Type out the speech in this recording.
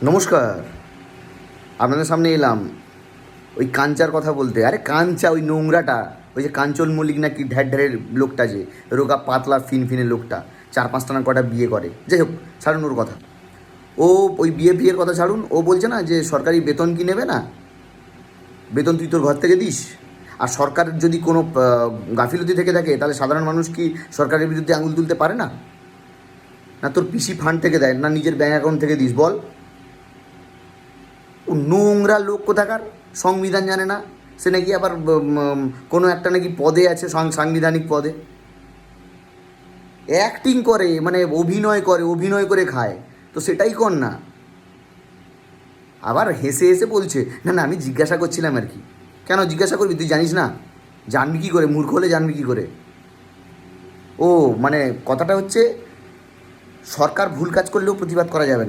নমস্কার। আপনাদের সামনে এলাম ওই কাঞ্চার কথা বলতে। আরে কাঞ্চা ওই নোংরাটা, ওই যে কাঞ্চন মল্লিক নাকি ঢ্যারের লোকটা, যে রোগা পাতলা ফিনফিনে লোকটা, 4-5টা না কটা বিয়ে করে, যাই হোক ছাড়ুন ওর কথা। ও ওই বিয়ের কথা ছাড়ুন। ও বলছে না যে সরকারি বেতন কি নেবে না, বেতন তুই তোর ঘর থেকে দিস। আর সরকার যদি কোনো গাফিলতি থেকে থাকে তাহলে সাধারণ মানুষ কি সরকারের বিরুদ্ধে আঙুল তুলতে পারে না? না তোর পিসি ফান্ড থেকে দেয়, না নিজের ব্যাঙ্ক অ্যাকাউন্ট থেকে দিস, বল। ও নোংরা লোক কোথাকার, সংবিধান জানে না। সে নাকি আবার কোনো একটা নাকি পদে আছে, সাংবিধানিক পদে অ্যাক্টিং করে, মানে অভিনয় করে খায়। তো সেটাই কর না। আবার হেসে হেসে বলছে, না না আমি জিজ্ঞাসা করছিলাম আর কি। কেন জিজ্ঞাসা করবি? তুই জানিস না? জানবি কী করে? মূর্খ হলে জানবি কী করে? ও মানে কথাটা হচ্ছে, সরকার ভুল কাজ করলেও প্রতিবাদ করা যাবে না।